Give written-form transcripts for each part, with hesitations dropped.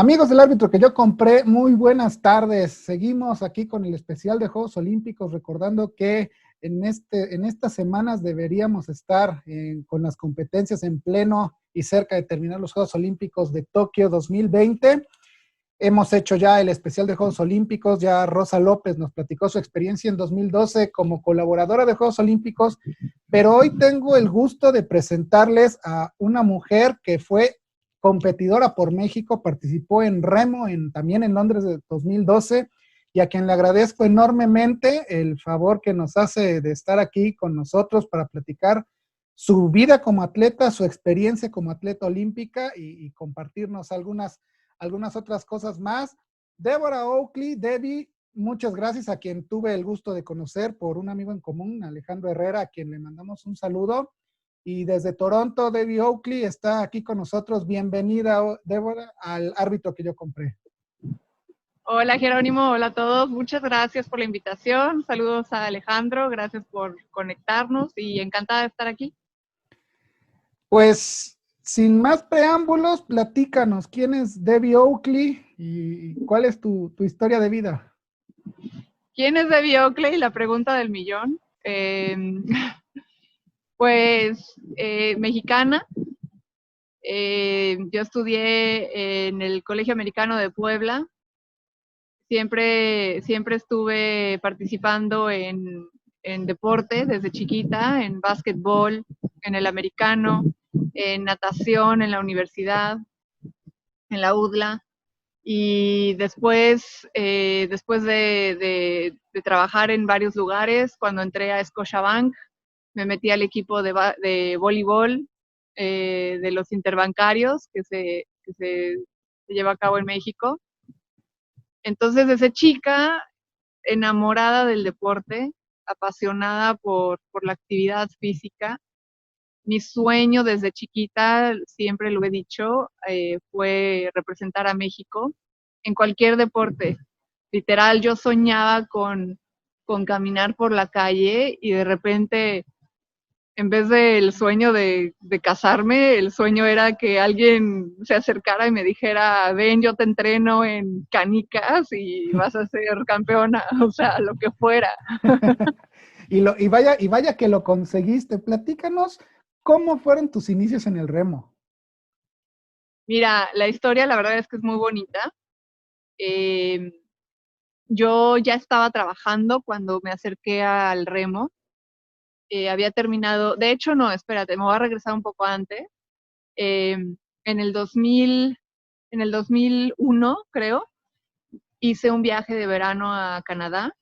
Amigos del árbitro que yo compré, muy buenas tardes. Seguimos aquí con el especial de Juegos Olímpicos, recordando que en estas semanas deberíamos estar con las competencias en pleno y cerca de terminar los Juegos Olímpicos de Tokio 2020. Hemos hecho ya el especial de Juegos Olímpicos, ya Rosa López nos platicó su experiencia en 2012 como colaboradora de Juegos Olímpicos, pero hoy tengo el gusto de presentarles a una mujer que fue competidora por México, participó en remo también en Londres de 2012 y a quien le agradezco enormemente el favor que nos hace de estar aquí con nosotros para platicar su vida como atleta, su experiencia como atleta olímpica y compartirnos algunas otras cosas más. Deborah Oakley, Debbie, muchas gracias, a quien tuve el gusto de conocer por un amigo en común, Alejandro Herrera, a quien le mandamos un saludo. Y desde Toronto, Debbie Oakley está aquí con nosotros. Bienvenida, Deborah, al árbitro que yo compré. Hola Jerónimo, hola a todos, muchas gracias por la invitación, saludos a Alejandro, gracias por conectarnos y encantada de estar aquí. Pues sin más preámbulos, platícanos, ¿quién es Debbie Oakley y cuál es tu historia de vida? ¿Quién es Debbie Oakley? La pregunta del millón. Mexicana. Yo estudié en el Colegio Americano de Puebla. Siempre estuve participando en deporte desde chiquita, en básquetbol, en el americano, en natación, en la universidad, en la UDLA. Y después de trabajar en varios lugares, cuando entré a Scotiabank, me metí al equipo de voleibol de los interbancarios que se lleva a cabo en México. Entonces, desde chica, enamorada del deporte, apasionada por la actividad física. Mi sueño desde chiquita, siempre lo he dicho, fue representar a México en cualquier deporte. Literal, yo soñaba con caminar por la calle y de repente, en vez del sueño de casarme, el sueño era que alguien se acercara y me dijera, ven, yo te entreno en canicas y vas a ser campeona, o sea, lo que fuera. Y vaya que lo conseguiste. Platícanos, ¿cómo fueron tus inicios en el remo? Mira, la historia la verdad es que es muy bonita. Yo ya estaba trabajando cuando me acerqué al remo. Había terminado, de hecho no, espérate, me voy a regresar un poco antes. En el 2001, creo, hice un viaje de verano a Canadá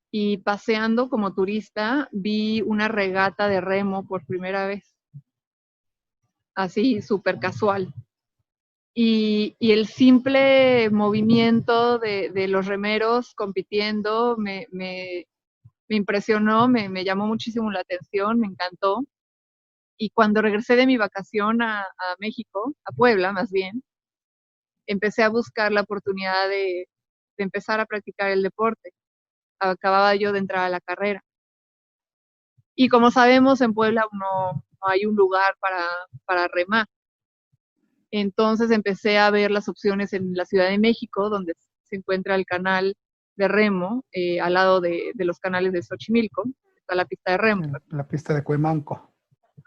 y paseando como turista vi una regata de remo por primera vez, así súper casual. Y el simple movimiento de los remeros compitiendo me impresionó, me llamó muchísimo la atención, me encantó. Y cuando regresé de mi vacación a México, a Puebla más bien, empecé a buscar la oportunidad de empezar a practicar el deporte. Acababa yo de entrar a la carrera. Y como sabemos, en Puebla no hay un lugar para remar. Entonces empecé a ver las opciones en la Ciudad de México, donde se encuentra el canal de remo, al lado de los canales de Xochimilco, está la pista de remo. La pista de Cuemanco.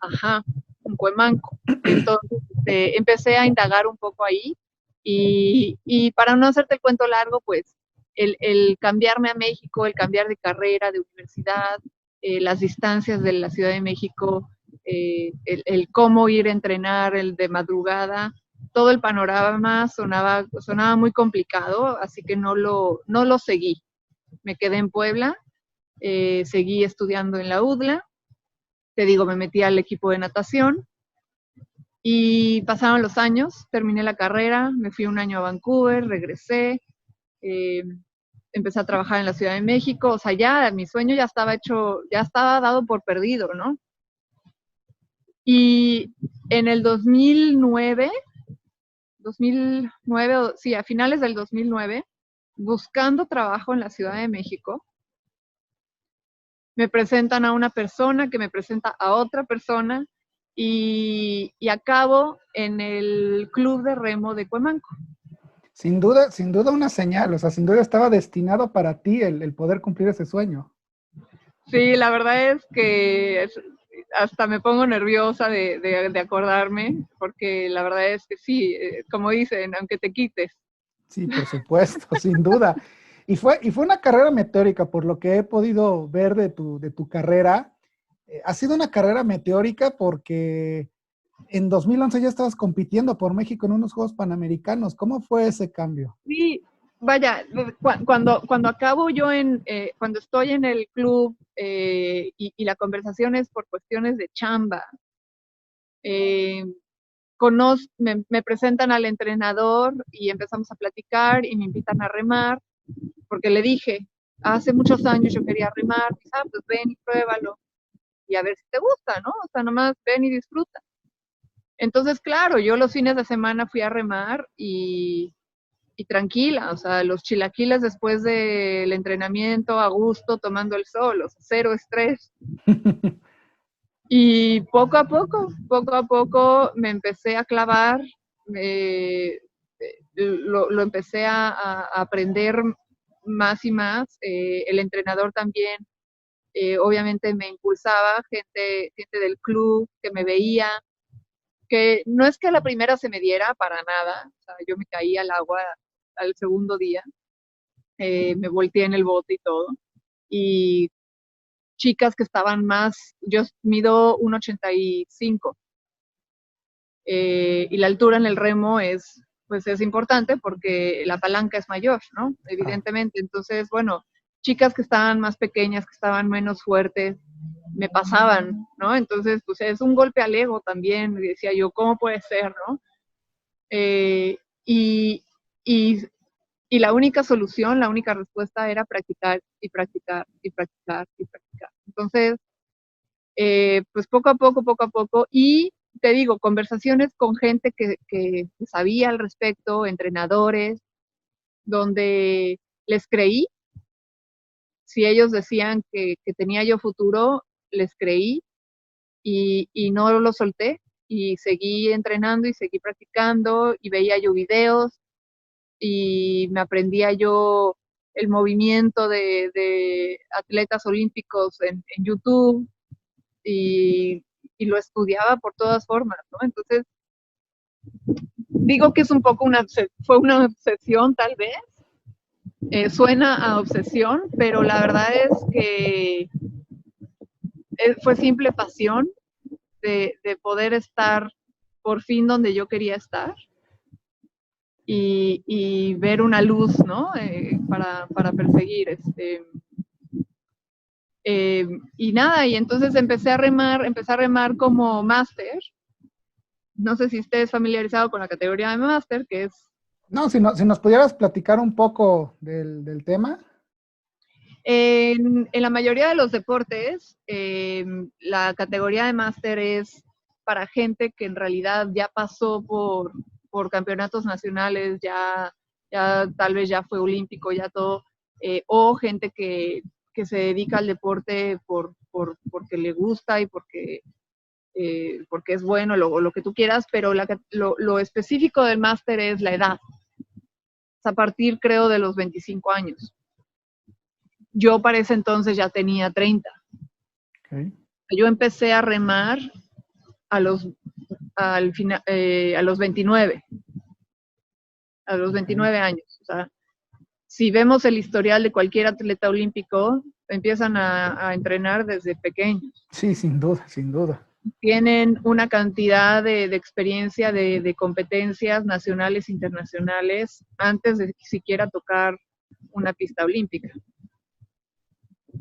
Ajá, en Cuemanco. Entonces empecé a indagar un poco ahí y para no hacerte el cuento largo, pues el cambiarme a México, el cambiar de carrera, de universidad, las distancias de la Ciudad de México, el cómo ir a entrenar, el de madrugada, todo el panorama sonaba muy complicado, así que no lo seguí. Me quedé en Puebla, seguí estudiando en la UDLA, te digo, me metí al equipo de natación y pasaron los años, terminé la carrera, me fui un año a Vancouver, regresé, empecé a trabajar en la Ciudad de México, o sea, ya mi sueño ya estaba hecho, ya estaba dado por perdido, ¿no? Y en el 2009, sí, a finales del 2009, buscando trabajo en la Ciudad de México, me presentan a una persona que me presenta a otra persona y acabo en el club de remo de Cuemanco. Sin duda una señal, o sea, sin duda estaba destinado para ti el poder cumplir ese sueño. Sí, la verdad es que hasta me pongo nerviosa de acordarme, porque la verdad es que sí, como dicen, aunque te quites. Sí, por supuesto, sin duda. Y fue una carrera meteórica, por lo que he podido ver de tu carrera. Ha sido una carrera meteórica porque en 2011 ya estabas compitiendo por México en unos Juegos Panamericanos. ¿Cómo fue ese cambio? Sí, vaya, cuando acabo yo cuando estoy en el club y la conversación es por cuestiones de chamba, eh, me presentan al entrenador y empezamos a platicar y me invitan a remar, porque le dije, hace muchos años yo quería remar, y, pues ven y pruébalo y a ver si te gusta, ¿no? O sea, nomás ven y disfruta. Entonces, claro, yo los fines de semana fui a remar y tranquila, o sea, los chilaquiles después del entrenamiento, a gusto, tomando el sol, o sea, cero estrés. Y poco a poco me empecé a clavar, lo empecé a aprender más y más. El entrenador también, obviamente, me impulsaba, gente del club que me veía, que no es que a la primera se me diera para nada, o sea, yo me caí al agua al segundo día, me volteé en el bote y todo. Y chicas que estaban más, yo mido 1,85 y la altura en el remo pues es importante porque la palanca es mayor, ¿no? Claro. Evidentemente. Entonces, bueno, chicas que estaban más pequeñas, que estaban menos fuertes, me pasaban, ¿no? Entonces, pues es un golpe al ego también, decía yo, ¿cómo puede ser, no? Eh, y, y, y la única solución, la única respuesta era practicar y practicar y practicar y practicar. Entonces, pues poco a poco, y te digo, conversaciones con gente que sabía al respecto, entrenadores, donde les creí, si ellos decían que tenía yo futuro, les creí y no lo solté y seguí entrenando y seguí practicando y veía yo videos y me aprendía yo el movimiento de atletas olímpicos en YouTube y lo estudiaba por todas formas, ¿no? Entonces, digo que es un poco fue una obsesión tal vez, suena a obsesión, pero la verdad es que fue simple pasión de poder estar por fin donde yo quería estar y ver una luz, ¿no? Para perseguir. Y nada, y entonces empecé a remar como máster. No sé si estés familiarizado con la categoría de máster, que es No, si nos pudieras platicar un poco del tema. en la mayoría de los deportes, la categoría de máster es para gente que en realidad ya pasó por campeonatos nacionales, ya tal vez ya fue olímpico, ya todo, o gente que se dedica al deporte porque le gusta y porque es bueno, lo que tú quieras, pero lo específico del máster es la edad. Es a partir, creo, de los 25 años. Yo para ese entonces ya tenía 30. Okay. Yo empecé a remar a los, a los 29, a los 29 Okay. años. O sea, si vemos el historial de cualquier atleta olímpico, empiezan a entrenar desde pequeños. Sí, sin duda, sin duda. Tienen una cantidad de experiencia de competencias nacionales e internacionales antes de siquiera tocar una pista olímpica.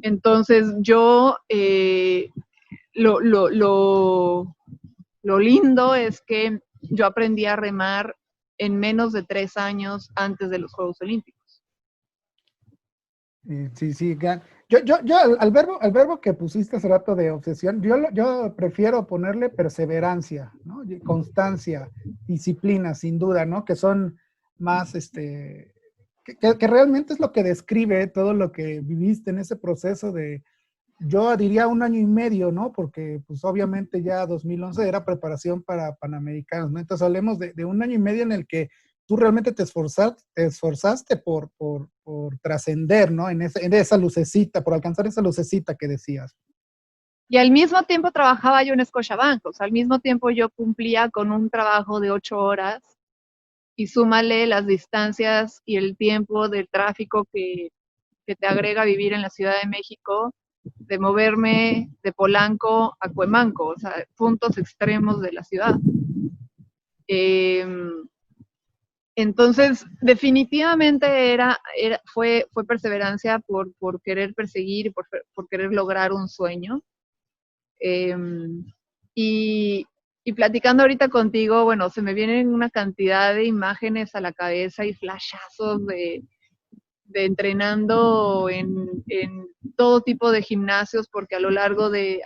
Entonces yo, lo, lo, lo, lo lindo es que yo aprendí a remar en menos de 3 años antes de los Juegos Olímpicos. Sí, sí. Yo al verbo que pusiste hace rato de obsesión, yo prefiero ponerle perseverancia, ¿no? Y constancia, disciplina, sin duda, ¿no? Que son más, que realmente es lo que describe todo lo que viviste en ese proceso de, yo diría 1 año y medio, ¿no? Porque pues obviamente ya 2011 era preparación para Panamericanos, ¿no? Entonces hablemos de 1 año y medio en el que tú realmente te esforzaste por trascender, ¿no? En esa lucecita, por alcanzar esa lucecita que decías. Y al mismo tiempo trabajaba yo en Scotiabank, o sea, al mismo tiempo yo cumplía con un trabajo de 8 horas y súmale las distancias y el tiempo del tráfico que te agrega vivir en la Ciudad de México, de moverme de Polanco a Cuemanco, o sea, puntos extremos de la ciudad. Entonces, definitivamente fue perseverancia por querer perseguir y por querer lograr un sueño. Y, y platicando ahorita contigo, bueno, se me vienen una cantidad de imágenes a la cabeza y flashazos de entrenando en todo tipo de gimnasios, porque a lo largo de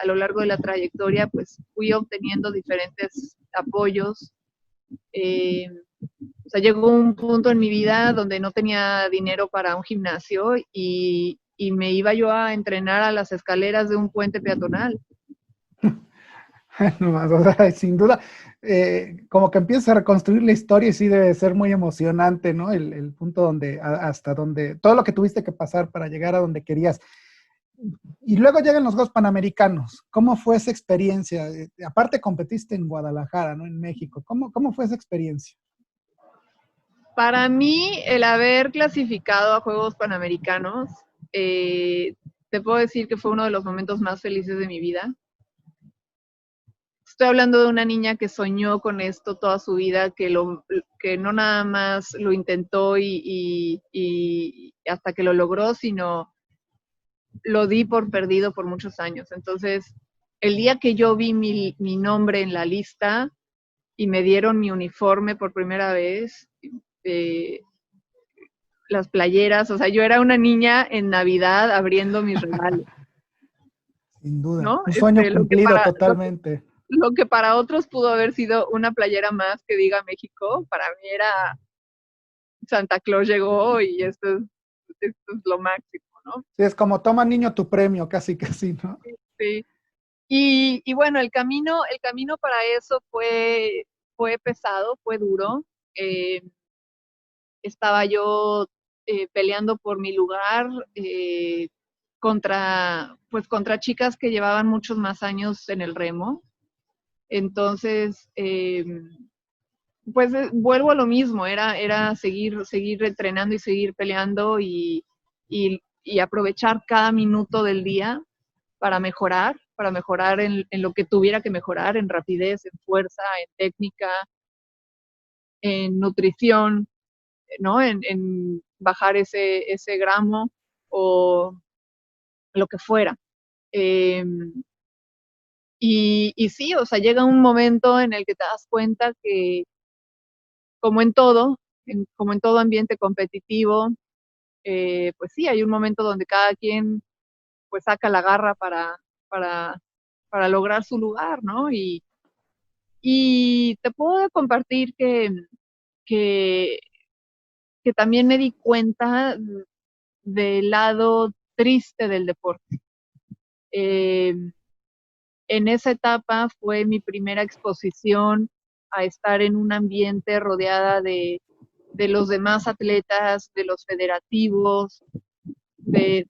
la trayectoria, pues fui obteniendo diferentes apoyos. O sea, llegó un punto en mi vida donde no tenía dinero para un gimnasio y me iba yo a entrenar a las escaleras de un puente peatonal. No más, o sea, sin duda, como que empiezas a reconstruir la historia y sí debe ser muy emocionante, ¿no? El punto hasta donde, todo lo que tuviste que pasar para llegar a donde querías. Y luego llegan los Juegos Panamericanos. ¿Cómo fue esa experiencia? Aparte competiste en Guadalajara, ¿no? En México. ¿Cómo fue esa experiencia? Para mí, el haber clasificado a Juegos Panamericanos, te puedo decir que fue uno de los momentos más felices de mi vida. Estoy hablando de una niña que soñó con esto toda su vida, que no nada más lo intentó y hasta que lo logró, sino lo di por perdido por muchos años. Entonces, el día que yo vi mi nombre en la lista y me dieron mi uniforme por primera vez, las playeras, o sea, yo era una niña en Navidad abriendo mis regalos. Sin duda, ¿No? un sueño cumplido totalmente. Lo que para otros pudo haber sido una playera más que diga México, para mí era Santa Claus llegó y esto es lo máximo, ¿no? Sí, es como toma niño tu premio, casi, ¿no? Sí. Y bueno, el camino para eso fue pesado, fue duro. Eh, Estaba yo peleando por mi lugar contra chicas que llevaban muchos más años en el remo. Entonces, pues vuelvo a lo mismo, era seguir entrenando y seguir peleando y aprovechar cada minuto del día para mejorar en lo que tuviera que mejorar, en rapidez, en fuerza, en técnica, en nutrición, ¿no? En bajar ese gramo o lo que fuera. Y sí, o sea, llega un momento en el que te das cuenta que, como en todo, como en todo ambiente competitivo, pues sí, hay un momento donde cada quien pues saca la garra para, para lograr su lugar, ¿no? Y te puedo compartir que, que también me di cuenta del lado triste del deporte. En esa etapa fue mi primera exposición a estar en un ambiente rodeada de los demás atletas, de los federativos, me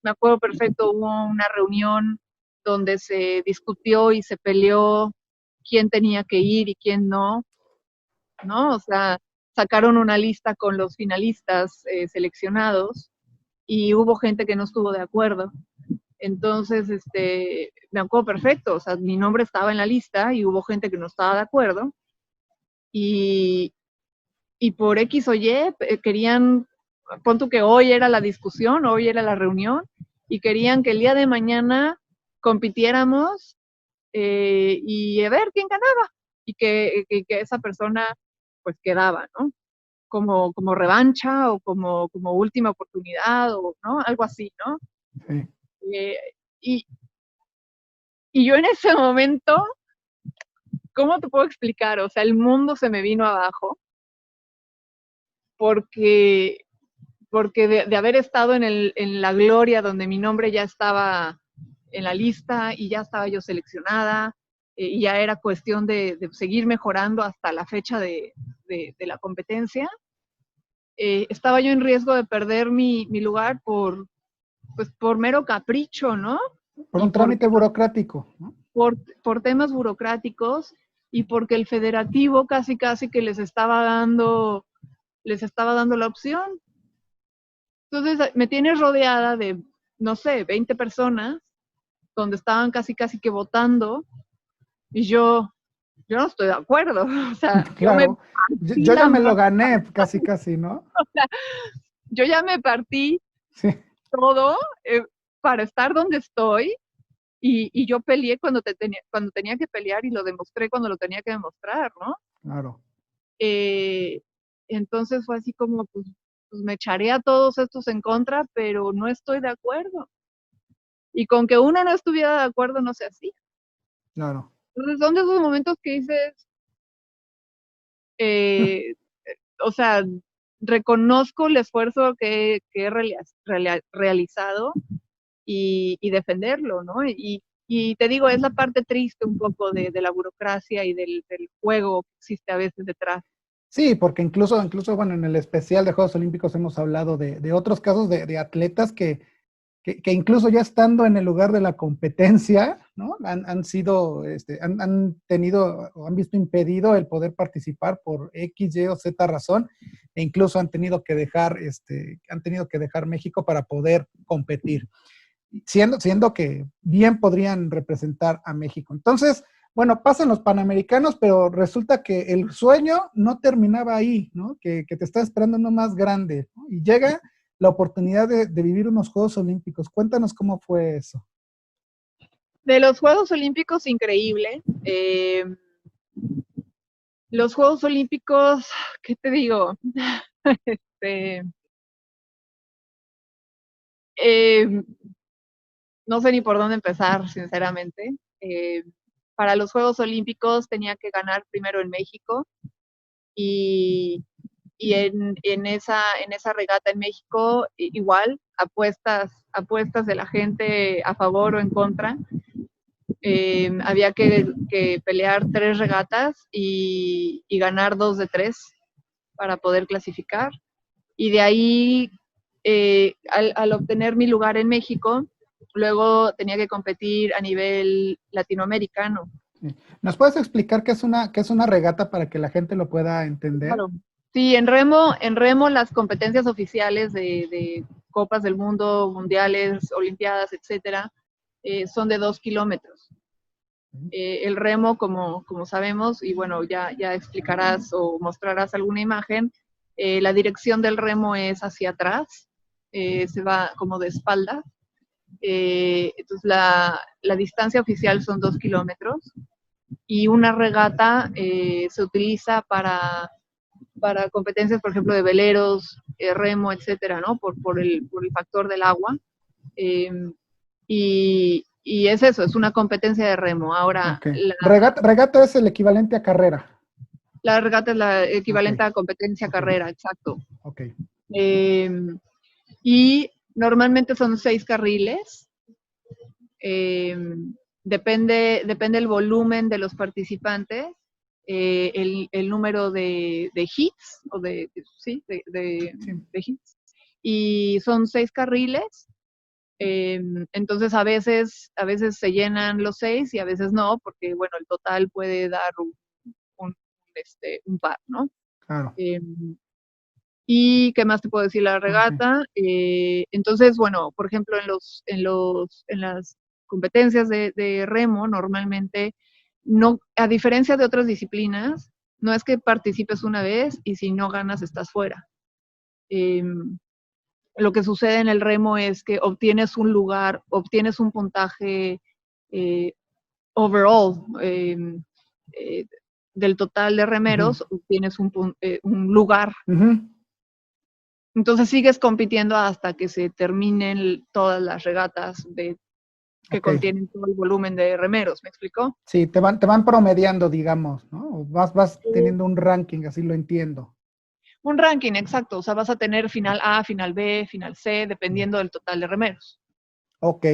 acuerdo perfecto, hubo una reunión donde se discutió y se peleó quién tenía que ir y quién no, ¿no? O sea, sacaron una lista con los finalistas seleccionados y hubo gente que no estuvo de acuerdo. Entonces, me acuerdo perfecto, o sea, mi nombre estaba en la lista y hubo gente que no estaba de acuerdo y, y por X o Y querían, pon tú que hoy era la discusión, hoy era la reunión y querían que el día de mañana compitiéramos y a ver quién ganaba y que esa persona pues quedaba, ¿no? Como revancha o como última oportunidad o, ¿no? Algo así, ¿no? Sí. Y, y yo en ese momento, ¿cómo te puedo explicar? O sea, el mundo se me vino abajo porque, porque de haber estado en la gloria donde mi nombre ya estaba en la lista y ya estaba yo seleccionada, y ya era cuestión de seguir mejorando hasta la fecha de la competencia, estaba yo en riesgo de perder mi lugar pues, por mero capricho, ¿no? Por Y un trámite burocrático, ¿no? por temas burocráticos y porque el federativo casi que les estaba dando la opción. Entonces me tienes rodeada de, no sé, 20 personas, donde estaban casi que votando, y yo no estoy de acuerdo. O sea, yo me Claro, partí yo ya la me lo madre, gané, casi, ¿no? yo ya me partí Sí, todo para estar donde estoy, y yo peleé cuando tenía que pelear, y lo demostré cuando lo tenía que demostrar, ¿no? claro. Eh, entonces fue así como, pues me echaré a todos estos en contra, pero no estoy de acuerdo. Y con que uno no estuviera de acuerdo no se hacía. Claro. Entonces son de esos momentos que dices, eh, o sea, reconozco el esfuerzo que he realizado, y defenderlo, ¿no? Y te digo, es la parte triste un poco de la burocracia y del juego que existe a veces detrás. Sí, porque incluso, bueno, en el especial de Juegos Olímpicos hemos hablado de otros casos de atletas que incluso ya estando en el lugar de la competencia, ¿no? Han sido, han tenido o han visto impedido el poder participar por X, Y o Z razón, e incluso han tenido que dejar México para poder competir, siendo que bien podrían representar a México. Entonces, bueno, pasan los Panamericanos, pero resulta que el sueño no terminaba ahí, ¿no? Que te está esperando uno más grande, ¿no? Y llega la oportunidad de vivir unos Juegos Olímpicos. Cuéntanos cómo fue eso. De los Juegos Olímpicos, increíble. Los Juegos Olímpicos, ¿qué te digo? este, eh, no sé ni por dónde empezar, sinceramente. Para los Juegos Olímpicos tenía que ganar primero en México, y, y en esa regata en México, igual, apuestas de la gente a favor o en contra. Había que pelear 3 regatas y ganar 2 de 3 para poder clasificar. Y de ahí, al obtener mi lugar en México, luego tenía que competir a nivel latinoamericano. ¿Nos puedes explicar qué es una regata para que la gente lo pueda entender? Claro. Sí, en remo las competencias oficiales de Copas del Mundo, Mundiales, Olimpiadas, etcétera, son de 2 kilómetros. El remo, como sabemos, y bueno, ya explicarás o mostrarás alguna imagen, la dirección del remo es hacia atrás, se va como de espalda. Entonces la distancia oficial son 2 kilómetros, y una regata se utiliza para competencias, por ejemplo, de veleros, remo, etcétera, ¿no? Por el factor del agua. Eh, y es eso, es una competencia de remo. Ahora, Ok. Regata es el equivalente a carrera. la regata es la Ok, equivalente a competencia ok, carrera, exacto. ok. Eh, y normalmente son 6 carriles. Eh, depende el volumen de los participantes, el número de hits, o sí, Sí. de hits. Y son 6 carriles. Entonces a veces se llenan los 6 y a veces no, porque bueno, el total puede dar un, un par, ¿no? Claro. Eh, ¿Y qué más te puedo decir? La Ok. regata. Entonces, bueno, por ejemplo, en las competencias de remo, normalmente, no, a diferencia de otras disciplinas, no es que participes una vez y si no ganas estás fuera. Eh, lo que sucede en el remo es que obtienes un lugar, obtienes un puntaje eh, overall, eh, del total de Ujú, remeros, obtienes un lugar. ujú. Entonces sigues compitiendo hasta que se terminen todas las regatas que Ok. contienen todo el volumen de remeros, ¿me explicó? Sí, te van promediando, digamos, ¿no? O vas teniendo un ranking, así lo entiendo. Un ranking, exacto. O sea, vas a tener final A, final B, final C, dependiendo del total de remeros. Ok.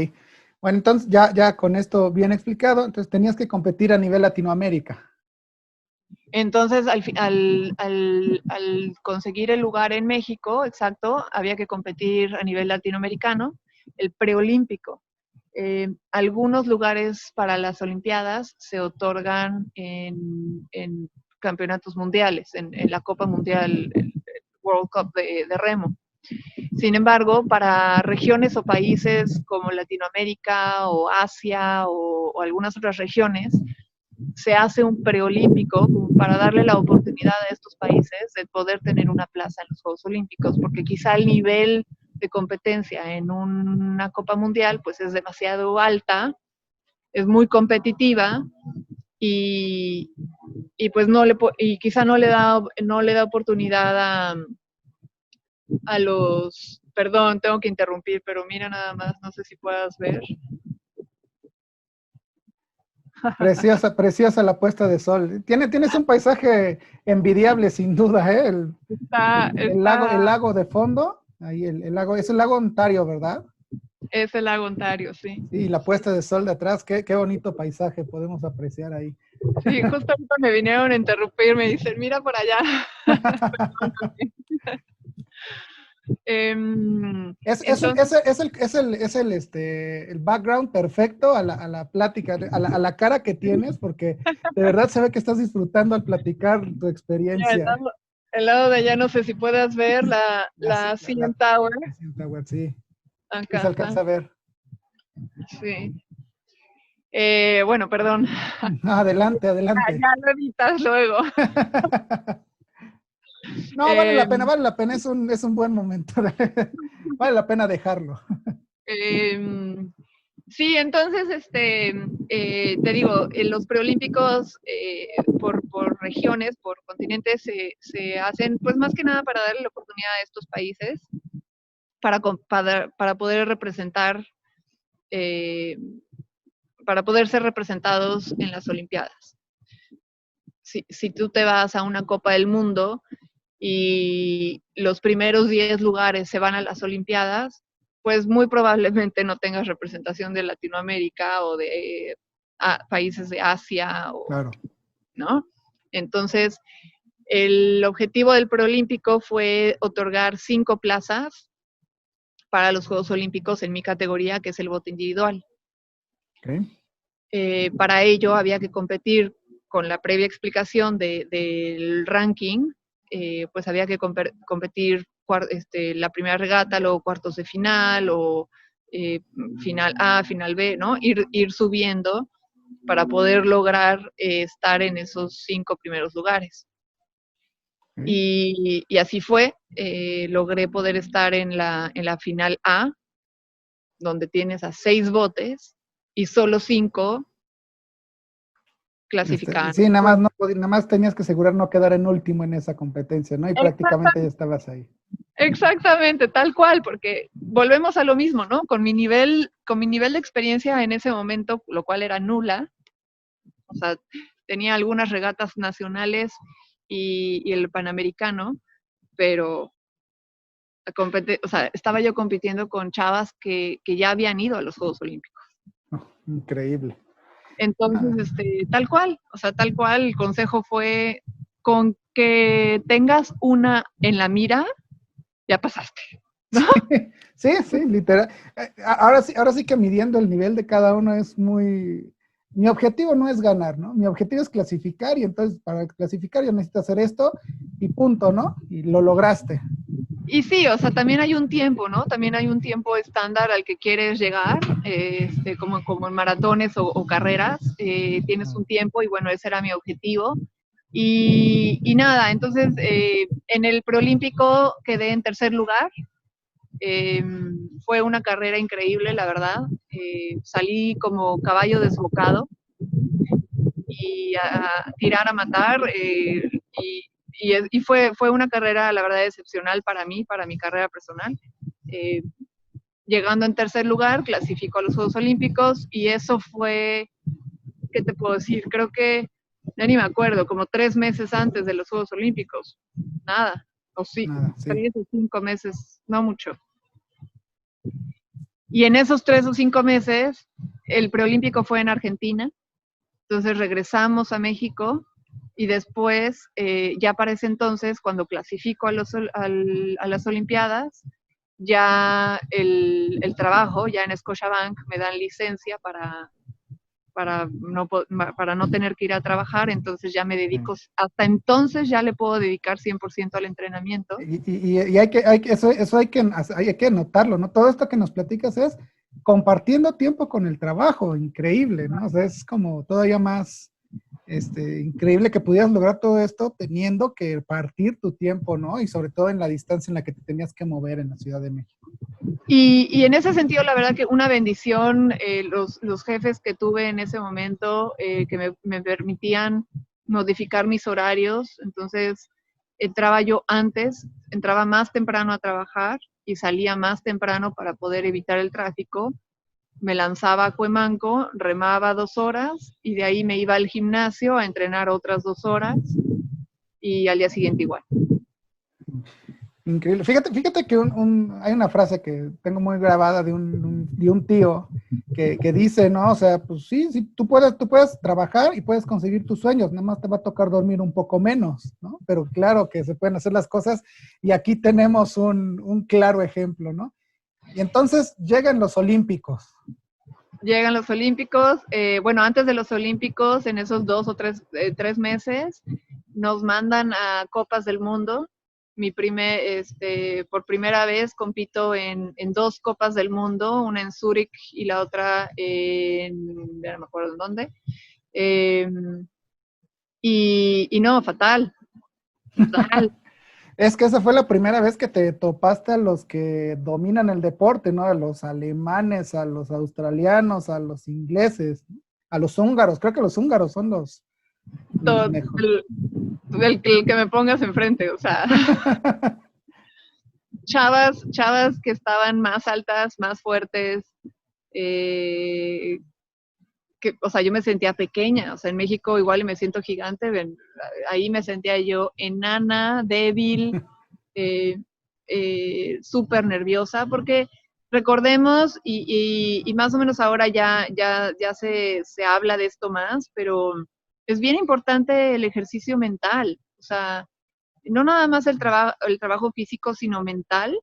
Bueno, entonces ya con esto bien explicado, entonces tenías que competir a nivel Latinoamérica. Entonces, al conseguir el lugar en México, exacto, había que competir a nivel latinoamericano, el preolímpico. Algunos lugares para las Olimpiadas se otorgan en campeonatos mundiales, en la Copa Mundial, el World Cup de remo. Sin embargo, para regiones o países como Latinoamérica o Asia o algunas otras regiones, se hace un preolímpico para darle la oportunidad a estos países de poder tener una plaza en los Juegos Olímpicos, porque quizá el nivel de competencia en una Copa Mundial pues es demasiado alta, es muy competitiva y, y pues y quizá no le da oportunidad a los, perdón, tengo que interrumpir, pero mira nada más, no sé si puedas ver. Preciosa, preciosa la puesta de sol. Tienes un paisaje envidiable, sin duda, ¿eh? El lago de fondo, ahí el lago, es el lago Ontario, ¿verdad? Es el lago Ontario, sí. Sí, y la puesta de sol de atrás, qué bonito paisaje podemos apreciar ahí. Sí, justo ahorita me vinieron a interrumpir, me dicen, mira por allá. El background perfecto a la plática, a la cara que tienes, porque de verdad se ve que estás disfrutando al platicar tu experiencia. El lado de allá, no sé si puedas ver la CN Tower. La CN Tower, sí. Acá se alcanza a ver. Sí. Bueno, perdón. Adelante. Ya lo editas luego. No, vale la pena, es un buen momento. Vale la pena dejarlo. Sí, entonces, te digo, en los preolímpicos por regiones, por continentes, se hacen, pues más que nada para darle la oportunidad a estos países para poder representar, para poder ser representados en las Olimpiadas. Si tú te vas a una Copa del Mundo y los primeros 10 lugares se van a las Olimpiadas, pues muy probablemente no tengas representación de Latinoamérica o de países de Asia, claro. ¿no? Entonces, el objetivo del preolímpico fue otorgar 5 plazas para los Juegos Olímpicos en mi categoría, que es el bote individual. Okay. Para ello había que competir con la previa explicación del ranking, pues había que competir la primera regata, luego cuartos de final, o final A, final B, ¿no? Ir subiendo para poder lograr estar en esos 5 primeros lugares. Okay. Y así fue, logré poder estar en la final A, donde tienes a 6 botes y solo 5 clasificaban. Sí, nada más tenías que asegurar no quedar en último en esa competencia, ¿no? Y prácticamente ya estabas ahí. Exactamente, tal cual, porque volvemos a lo mismo, ¿no? Con mi nivel de experiencia en ese momento, lo cual era nula, o sea, tenía algunas regatas nacionales y el Panamericano, pero o sea, estaba yo compitiendo con chavas que ya habían ido a los Juegos Olímpicos. Oh, increíble. Entonces, tal cual, el consejo fue, con que tengas una en la mira, ya pasaste, ¿no? Sí, literal. Ahora sí que midiendo el nivel de cada uno es muy... Mi objetivo no es ganar, ¿no? Mi objetivo es clasificar y entonces para clasificar yo necesito hacer esto y punto, ¿no? Y lo lograste. Y sí, o sea, también hay un tiempo, ¿no? También hay un tiempo estándar al que quieres llegar, como en maratones o carreras, tienes un tiempo y bueno, ese era mi objetivo. Y nada, entonces en el preolímpico quedé en tercer lugar. Fue una carrera increíble, la verdad. Salí como caballo desbocado y a tirar a matar. Y fue una carrera, la verdad, excepcional para mí, para mi carrera personal. Llegando en tercer lugar, clasificó a los Juegos Olímpicos y eso fue, ¿qué te puedo decir? Creo que, ya ni me acuerdo, como 3 meses antes de los Juegos Olímpicos. Nada, o sí, 3 o 5 meses, no mucho. Y en esos 3 o 5 meses, el preolímpico fue en Argentina, entonces regresamos a México y después, ya para ese entonces, cuando clasifico a las Olimpiadas, ya el trabajo, ya en Scotiabank me dan licencia para no tener que ir a trabajar, entonces ya me dedico, hasta entonces ya le puedo dedicar 100% al entrenamiento. Y eso hay que notarlo, ¿no? Todo esto que nos platicas es compartiendo tiempo con el trabajo, increíble, ¿no? O sea, es como todavía más increíble que pudieras lograr todo esto teniendo que partir tu tiempo, ¿no? Y sobre todo en la distancia en la que te tenías que mover en la Ciudad de México. Y en ese sentido, la verdad que una bendición, los jefes que tuve en ese momento, que me permitían modificar mis horarios, entonces entraba más temprano a trabajar y salía más temprano para poder evitar el tráfico. Me lanzaba a Cuemanco, remaba 2 horas y de ahí me iba al gimnasio a entrenar otras 2 horas y al día siguiente igual. Increíble. Fíjate que hay una frase que tengo muy grabada de un tío que dice, ¿no? O sea, pues sí, tú puedes trabajar y puedes conseguir tus sueños, nada más te va a tocar dormir un poco menos, ¿no? Pero claro que se pueden hacer las cosas y aquí tenemos un claro ejemplo, ¿no? Y entonces llegan los Olímpicos. Llegan los Olímpicos, bueno, antes de los Olímpicos, en esos 2 o 3 meses, nos mandan a Copas del Mundo. Por primera vez compito en 2 Copas del Mundo, una en Zúrich y la otra ya no me acuerdo en dónde. Y no, fatal. Es que esa fue la primera vez que te topaste a los que dominan el deporte, ¿no? A los alemanes, a los australianos, a los ingleses, a los húngaros. Creo que los húngaros son los mejores. El que me pongas enfrente, o sea, chavas que estaban más altas, más fuertes, o sea, yo me sentía pequeña, o sea, en México igual me siento gigante, ahí me sentía yo enana, débil, súper nerviosa, porque recordemos, y más o menos ahora ya se habla de esto más, pero es bien importante el ejercicio mental, o sea, no nada más el trabajo físico, sino mental,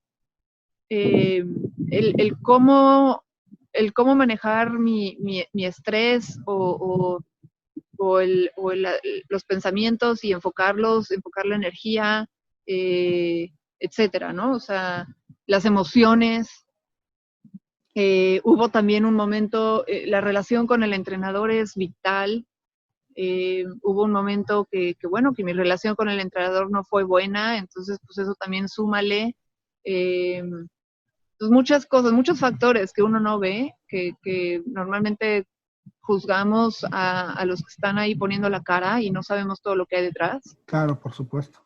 eh, el cómo manejar mi estrés los pensamientos y enfocar la energía, etcétera, ¿no? O sea, las emociones. Hubo también un momento, la relación con el entrenador es vital. Hubo un momento bueno, que mi relación con el entrenador no fue buena, entonces pues eso también súmale. Pues muchas cosas, muchos factores que uno no ve, que normalmente juzgamos a los que están ahí poniendo la cara y no sabemos todo lo que hay detrás. Claro, por supuesto.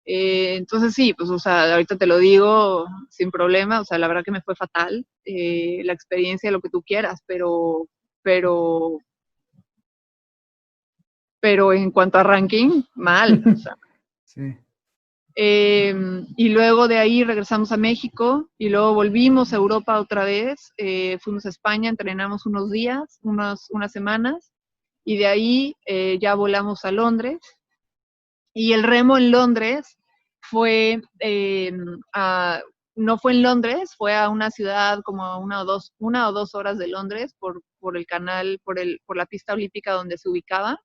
Entonces sí, pues, o sea, ahorita te lo digo sin problema, o sea, la verdad que me fue fatal, la experiencia, lo que tú quieras, pero en cuanto a ranking, mal. O sea. Sí. Y luego de ahí regresamos a México y luego volvimos a Europa otra vez, fuimos a España, entrenamos unos días, unas semanas, y de ahí ya volamos a Londres. Y el remo en Londres fue, no fue en Londres, fue a una ciudad como a 1 o 2 horas de Londres por el canal, por la pista olímpica donde se ubicaba.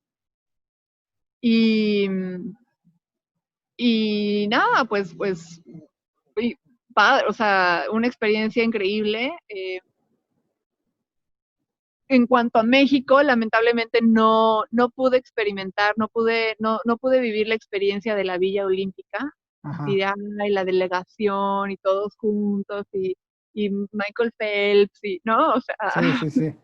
Y nada, pues padre, o sea, una experiencia increíble. En cuanto a México, lamentablemente no pude experimentar, no pude vivir la experiencia de la Villa Olímpica, y la delegación y todos juntos y Michael Phelps, y, ¿no? O sea, sí.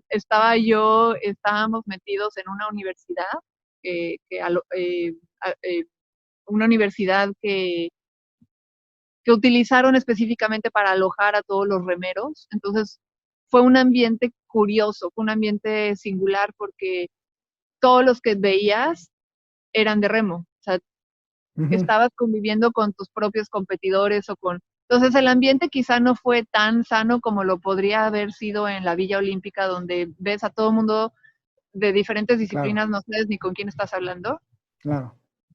estábamos metidos en una universidad, una universidad que utilizaron específicamente para alojar a todos los remeros. Entonces, fue un ambiente curioso, fue un ambiente singular porque todos los que veías eran de remo. O sea, estabas conviviendo con tus propios competidores o con Entonces el ambiente quizá no fue tan sano como lo podría haber sido en la Villa Olímpica, donde ves a todo el mundo de diferentes disciplinas, Claro, no sabes ni con quién estás hablando. claro.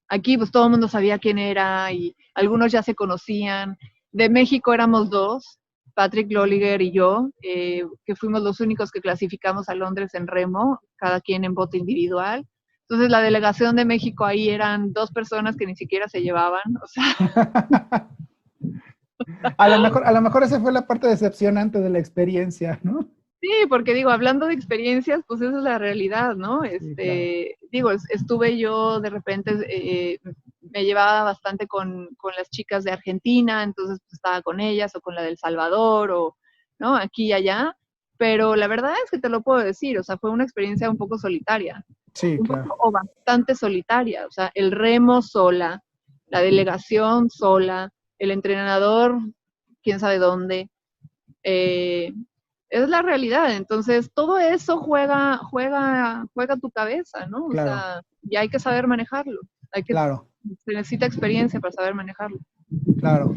Aquí pues todo el mundo sabía quién era y algunos ya se conocían. De México éramos dos, Patrick Lolliger y yo, que fuimos los únicos que clasificamos a Londres en remo, cada quien en bote individual. Entonces la delegación de México ahí eran dos personas que ni siquiera se llevaban, o sea. A lo mejor esa fue la parte decepcionante de la experiencia, ¿no? Sí, porque digo, hablando de experiencias, pues esa es la realidad, ¿no? Sí, claro. Digo, estuve yo de repente, me llevaba bastante con las chicas de Argentina, entonces pues, estaba con ellas, o con la del Salvador, o, ¿no? Aquí y allá, pero la verdad es que te lo puedo decir, o sea, fue una experiencia un poco solitaria, Sí, un claro. poco o bastante solitaria, o sea, el remo sola, la delegación sola, el entrenador, quién sabe dónde, eh, es la realidad. Entonces, todo eso juega tu cabeza, ¿no? O Claro, sea, y hay que saber manejarlo. claro, Se necesita experiencia para saber manejarlo. claro.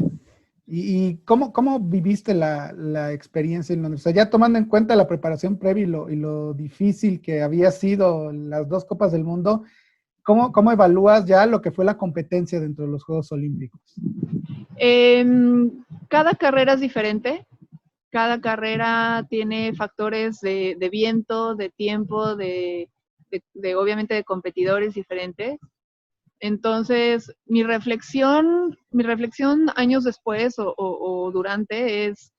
Y cómo viviste la experiencia en Londres? O sea, ya tomando en cuenta la preparación previa y lo difícil que había sido las dos Copas del Mundo, ¿cómo evalúas ya lo que fue la competencia dentro de los Juegos Olímpicos? Eh, Cada carrera es diferente. Cada carrera tiene factores de viento, de tiempo, obviamente de competidores diferentes. Entonces, mi reflexión años después o durante es,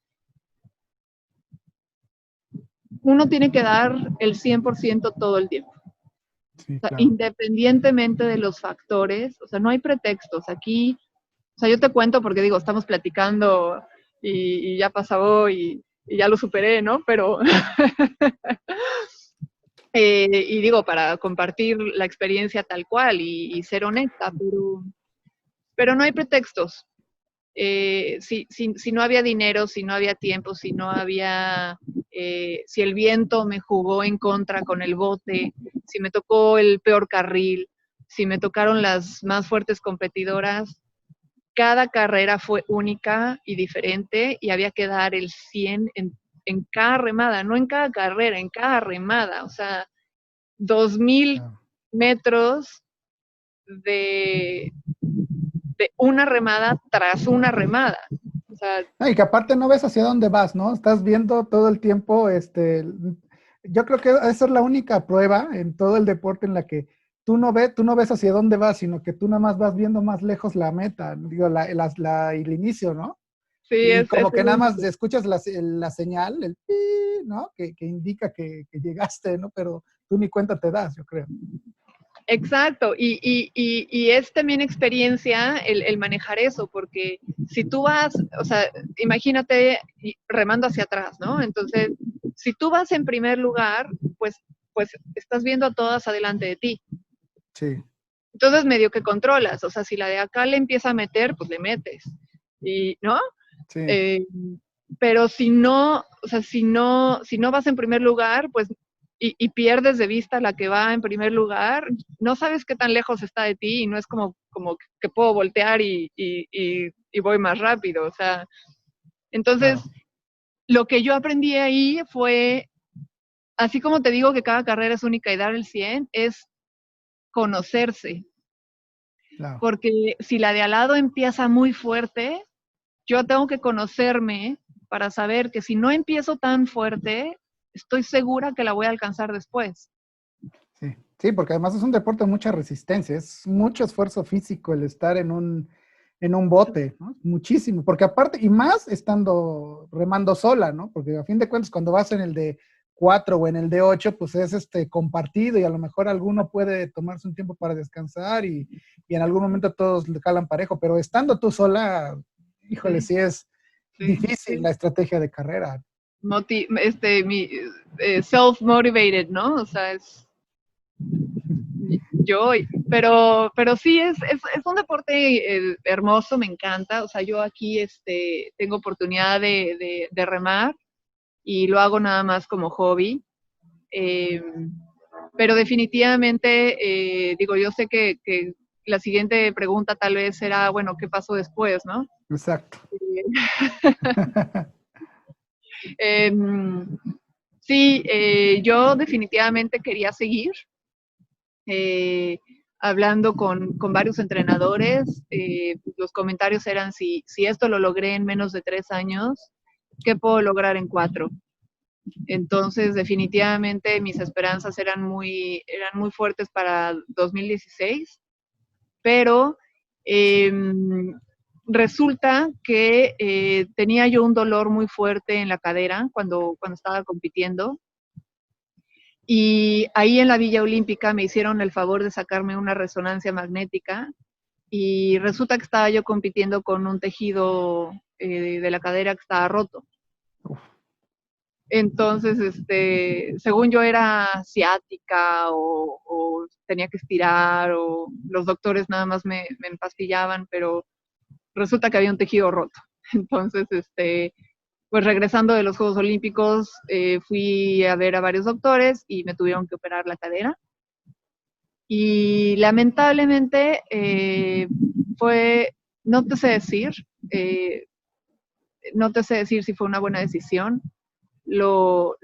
uno tiene que dar el 100% todo el tiempo. Sí, O sea, claro. independientemente de los factores, o sea, no hay pretextos. Aquí, o sea, yo te cuento porque digo, estamos platicando y ya pasó y ya lo superé, ¿no? Pero, y digo, para compartir la experiencia tal cual y ser honesta, pero no hay pretextos. Si no había dinero, si no había tiempo, si no había, si el viento me jugó en contra con el bote, si me tocó el peor carril, si me tocaron las más fuertes competidoras, cada carrera fue única y diferente y había que dar el 100 en cada remada, no en cada carrera, en cada remada, o sea, 2000 Claro. metros de, de una remada tras una remada. O sea, No, y que aparte no ves hacia dónde vas, ¿no? Estás viendo todo el tiempo, yo creo que esa es la única prueba en todo el deporte en la que tú no ves hacia dónde vas, sino que tú nada más vas viendo más lejos la meta, digo, el inicio, ¿no? sí, Y es como que el nada más único. escuchas la señal, el pi, ¿no? Que indica que llegaste, ¿no? Pero tú ni cuenta te das, yo creo. Exacto, y es también experiencia el manejar eso, porque si tú vas, o sea, imagínate remando hacia atrás, ¿no? Entonces, si tú vas en primer lugar, pues, pues estás viendo a todas adelante de ti. Sí, Entonces, medio que controlas, o sea, si la de acá le empieza a meter, pues le metes, y, ¿no? sí, Eh, pero si no, o sea, si no vas en primer lugar, pues, y pierdes de vista la que va en primer lugar, no sabes qué tan lejos está de ti y no es como que puedo voltear y voy más rápido, o sea, entonces, claro, lo que yo aprendí ahí fue, así como te digo que cada carrera es única y dar el 100, es conocerse, claro. porque si la de al lado empieza muy fuerte, yo tengo que conocerme para saber que si no empiezo tan fuerte, estoy segura que la voy a alcanzar después. Sí, sí, porque además es un deporte de mucha resistencia, es mucho esfuerzo físico el estar en un bote, ¿no? Muchísimo, porque aparte, y más estando remando sola, ¿no? Porque a fin de cuentas, cuando vas en el de 4 o en el de 8, pues es compartido y a lo mejor alguno puede tomarse un tiempo para descansar y en algún momento todos le jalan parejo, pero estando tú sola, híjole, Sí, sí es sí, difícil sí. la estrategia de carrera. Self-motivated, ¿no? O sea, es yo, pero sí, es un deporte hermoso, me encanta. O sea, yo aquí tengo oportunidad de remar y lo hago nada más como hobby. Eh, pero definitivamente, digo, yo sé que la siguiente pregunta tal vez será, bueno, ¿qué pasó después, no? Exacto. Sí, yo definitivamente quería seguir hablando con varios entrenadores. Los comentarios eran, si esto lo logré en menos de 3 años, ¿qué puedo lograr en 4? Entonces, definitivamente mis esperanzas eran muy fuertes para 2016, pero resulta que tenía yo un dolor muy fuerte en la cadera cuando estaba compitiendo, y ahí en la Villa Olímpica me hicieron el favor de sacarme una resonancia magnética, y resulta que estaba yo compitiendo con un tejido de la cadera que estaba roto. Entonces, según yo era ciática o tenía que estirar, o los doctores nada más me empastillaban, pero resulta que había un tejido roto. Entonces, pues regresando de los Juegos Olímpicos, fui a ver a varios doctores y me tuvieron que operar la cadera. Y lamentablemente fue, no te sé decir, no te sé decir si fue una buena decisión. Lo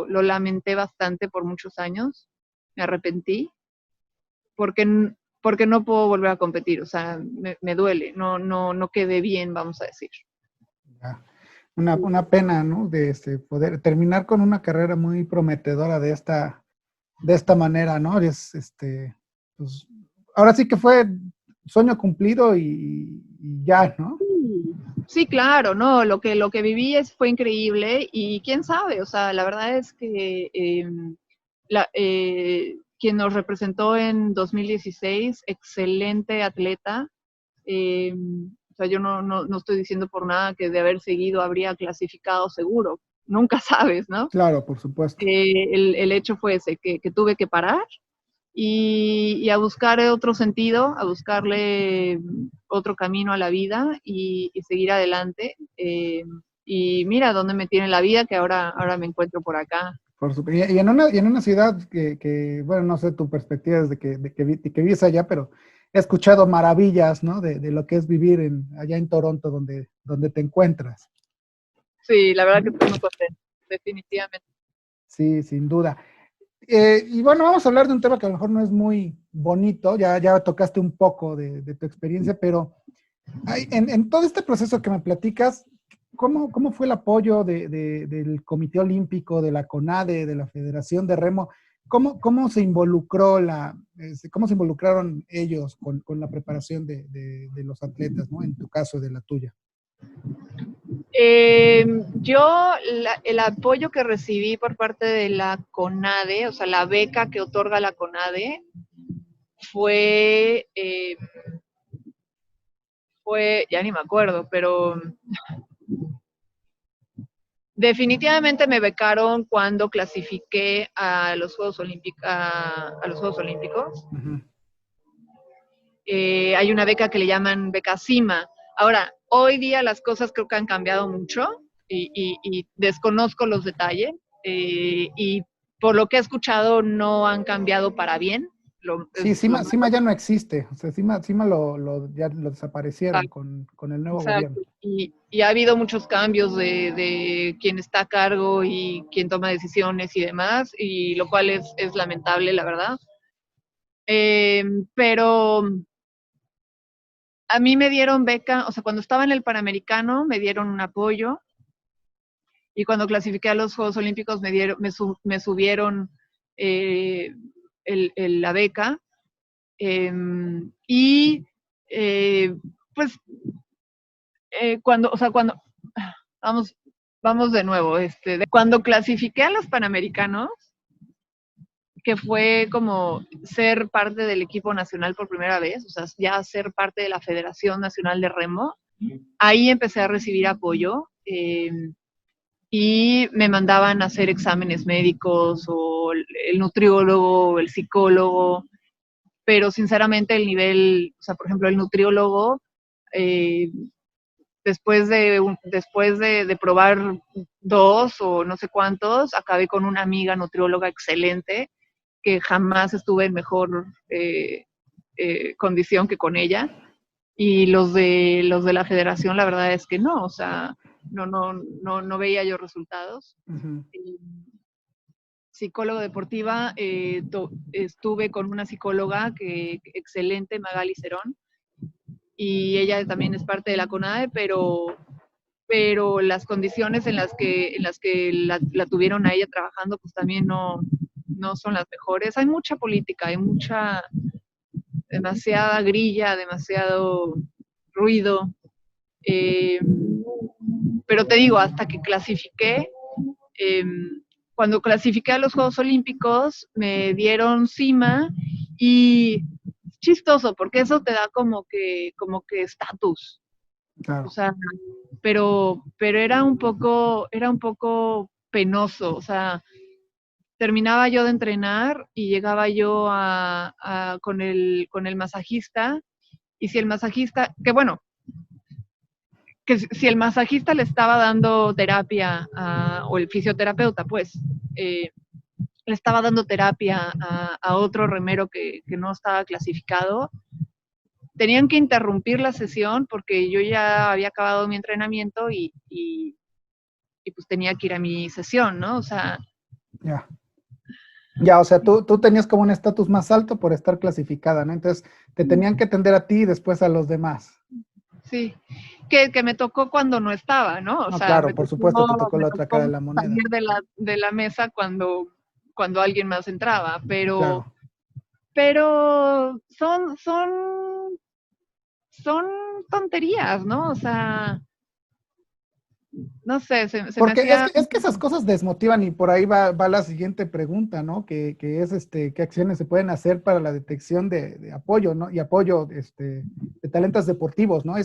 lamenté bastante por muchos años, me arrepentí, porque no puedo volver a competir, o sea, me duele, no quedé bien, vamos a decir. Una pena, ¿no? De poder terminar con una carrera muy prometedora de esta manera, ¿no? Pues, ahora sí que fue sueño cumplido y ya, ¿no? Sí, claro, no, lo que viví fue increíble, y quién sabe, o sea, la verdad es que quien nos representó en 2016, excelente atleta. O sea, yo no estoy diciendo por nada que de haber seguido habría clasificado seguro, nunca sabes, ¿no? Claro, por supuesto. El hecho fue ese, que tuve que parar y a buscar otro sentido, a buscarle otro camino a la vida y seguir adelante. Y mira dónde me tiene la vida, que ahora me encuentro por acá. Por supuesto. Y en una ciudad bueno, no sé tu perspectiva desde que vives allá, pero he escuchado maravillas, ¿no? De lo que es vivir allá en Toronto, donde te encuentras. Sí, la verdad que estoy muy contenta, definitivamente. Sí, sin duda. Y bueno, vamos a hablar de un tema que a lo mejor no es muy bonito, ya tocaste un poco de tu experiencia, pero en todo este proceso que me platicas, ¿cómo fue el apoyo del Comité Olímpico, de la CONADE, de la Federación de Remo? ¿Cómo se cómo se involucraron ellos con la preparación de los atletas, ¿no? En tu caso, de la tuya. El apoyo que recibí por parte de la CONADE, o sea, la beca que otorga la CONADE, fue, ya ni me acuerdo, pero definitivamente me becaron cuando clasifiqué a los Juegos Olímpicos. Uh-huh. Hay una beca que le llaman beca CIMA. Ahora, hoy día las cosas creo que han cambiado mucho, y desconozco los detalles, y por lo que he escuchado no han cambiado para bien. Sí, CIMA ya no existe, o sea, CIMA ya lo desaparecieron con el nuevo gobierno. Exacto. Y ha habido muchos cambios de quién está a cargo y quién toma decisiones y demás, y lo cual es lamentable, la verdad. Pero a mí me dieron beca, o sea, cuando estaba en el Panamericano me dieron un apoyo, y cuando clasifiqué a los Juegos Olímpicos me subieron la beca. Y pues vamos de nuevo, cuando clasifiqué a los Panamericanos, que fue como ser parte del equipo nacional por primera vez, o sea, ya ser parte de la Federación Nacional de Remo, ahí empecé a recibir apoyo, y me mandaban a hacer exámenes médicos, o el nutriólogo, o el psicólogo, pero sinceramente el nivel, o sea, por ejemplo, el nutriólogo, después de probar 2 o no sé cuántos, acabé con una amiga nutrióloga excelente, que jamás estuve en mejor condición que con ella. Y los de la federación, la verdad es que no, o sea, no veía yo resultados. Uh-huh. Psicólogo deportiva, estuve con una psicóloga excelente, Magali Cerón, y ella también es parte de la CONADE, pero las condiciones en las que la tuvieron a ella trabajando, pues también no son las mejores. Hay mucha política, hay demasiada grilla, demasiado ruido. Pero te digo, hasta que clasifiqué, cuando clasifiqué a los Juegos Olímpicos, me dieron cima y chistoso, porque eso te da como que estatus. Claro. O sea, pero era un poco penoso, o sea, terminaba yo de entrenar y llegaba yo con el masajista, y si el masajista, que bueno, que si el masajista le estaba dando terapia o el fisioterapeuta, pues, le estaba dando terapia a otro remero que no estaba clasificado, tenían que interrumpir la sesión porque yo ya había acabado mi entrenamiento y pues tenía que ir a mi sesión, ¿no? O sea... Ya. Ya, o sea, tú tenías como un estatus más alto por estar clasificada, ¿no? Entonces, te tenían que atender a ti y después a los demás. Sí, que me tocó cuando no estaba, ¿no? O No, sea, claro, por supuesto, te tocó la otra cara de la moneda. Salir de la mesa cuando alguien más entraba, pero son tonterías, ¿no? O sea, no sé, se porque me hacía... es que esas cosas desmotivan y por ahí va la siguiente pregunta, ¿no? Que es, ¿qué acciones se pueden hacer para la detección de apoyo, ¿no? Y apoyo de talentos deportivos, ¿no?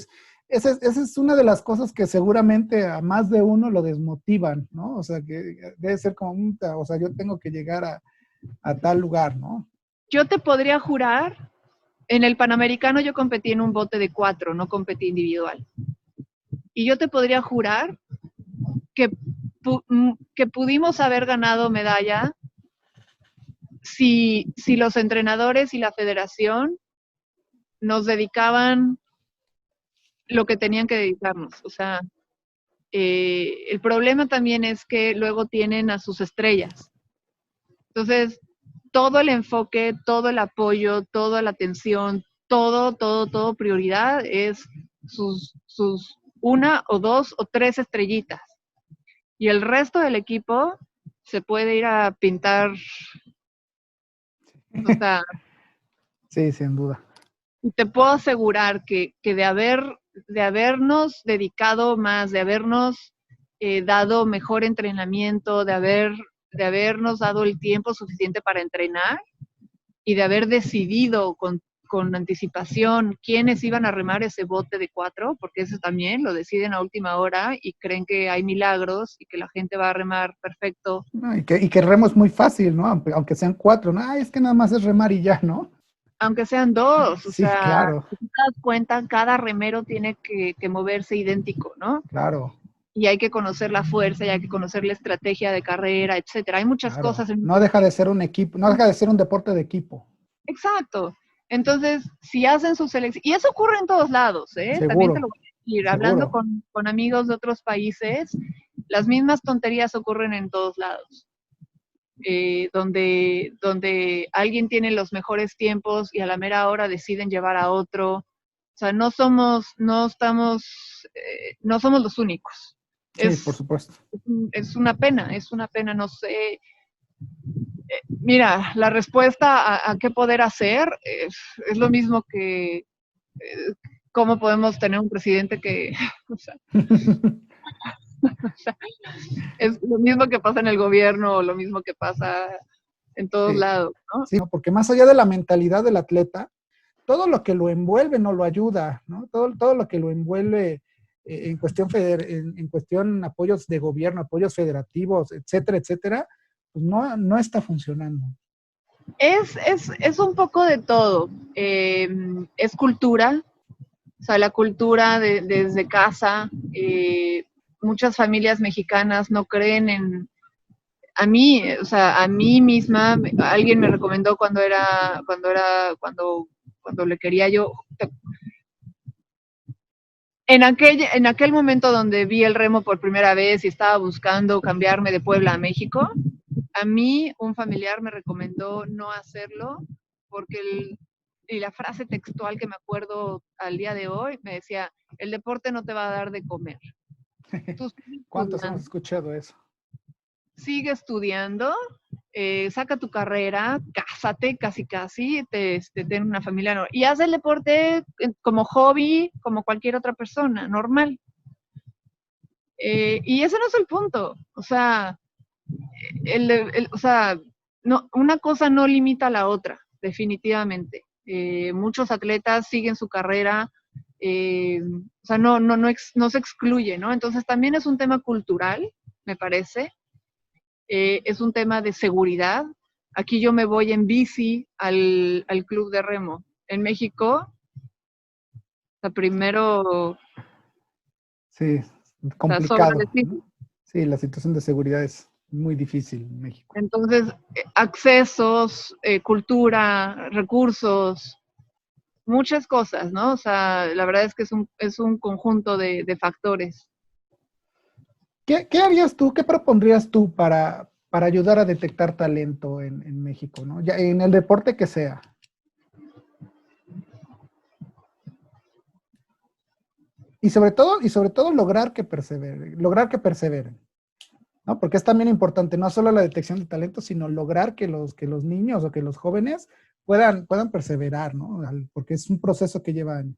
Esa es una de las cosas que seguramente a más de uno lo desmotivan, ¿no? O sea, que debe ser como, o sea, yo tengo que llegar a tal lugar, ¿no? Yo te podría jurar, en el Panamericano yo competí en un bote de 4, no competí individual. Y yo te podría jurar que pudimos haber ganado medalla si los entrenadores y la federación nos dedicaban lo que tenían que dedicarnos. O sea, el problema también es que luego tienen a sus estrellas. Entonces, todo el enfoque, todo el apoyo, toda la atención, todo prioridad es sus 1 o 2 o 3 estrellitas. Y el resto del equipo se puede ir a pintar, o sea... Sí, sin duda. Y te puedo asegurar que de habernos dedicado más, de habernos dado mejor entrenamiento, de habernos dado el tiempo suficiente para entrenar y de haber decidido con anticipación quiénes iban a remar ese bote de 4, porque eso también lo deciden a última hora y creen que hay milagros y que la gente va a remar perfecto. No, y que el remo es muy fácil, ¿no? Aunque sean 4, ¿no? Ay, es que nada más es remar y ya, ¿no? Aunque sean 2, o sí, sea, claro. si te das cuenta, cada remero tiene que moverse idéntico, ¿no? Claro. Y hay que conocer la fuerza, y hay que conocer la estrategia de carrera, etcétera. Hay muchas cosas. No deja de ser un equipo, no deja de ser un deporte de equipo. Exacto. Entonces, si hacen su selección, y eso ocurre en todos lados, ¿eh? Seguro, También te lo voy a decir, seguro. Hablando con amigos de otros países, las mismas tonterías ocurren en todos lados. Donde alguien tiene los mejores tiempos y a la mera hora deciden llevar a otro. O sea, no somos los únicos. Sí, por supuesto. Es una pena, no sé. Mira, la respuesta a qué poder hacer es lo mismo que cómo podemos tener un presidente que... O sea, es lo mismo que pasa en el gobierno, lo mismo que pasa en todos lados, ¿no? Sí, porque más allá de la mentalidad del atleta, todo lo que lo envuelve no lo ayuda, ¿no? Todo lo que lo envuelve en cuestión apoyos de gobierno, apoyos federativos, etcétera, etcétera, pues no está funcionando. Es un poco de todo. Es cultura, o sea, la cultura desde casa. Muchas familias mexicanas no creen en... A mí, o sea, a mí misma, alguien me recomendó cuando cuando le quería yo... En aquel momento donde vi el remo por primera vez y estaba buscando cambiarme de Puebla a México, a mí un familiar me recomendó no hacerlo porque y la frase textual que me acuerdo al día de hoy me decía, el deporte no te va a dar de comer. Tú ¿Cuántos hemos escuchado eso? Sigue estudiando, saca tu carrera, cásate casi, ten una familia y haz el deporte como hobby, como cualquier otra persona, normal. Y ese no es el punto. O sea, no, una cosa no limita a la otra, definitivamente. Muchos atletas siguen su carrera, o sea, no se excluye, ¿no? Entonces también es un tema cultural, me parece. Es un tema de seguridad. Aquí yo me voy en bici al club de remo. En México, o sea, primero... Sí, complicado, ¿no? Sí, la situación de seguridad es muy difícil en México. Entonces, accesos, cultura, recursos, muchas cosas, ¿no? O sea, la verdad es que es un conjunto de factores. ¿Qué harías tú, qué propondrías tú para ayudar a detectar talento en México, ¿no? Ya, en el deporte que sea. Y sobre todo lograr que perseveren, ¿no? Porque es también importante, no solo la detección de talento, sino lograr que los niños o que los jóvenes puedan perseverar, ¿no? Porque es un proceso que lleva años.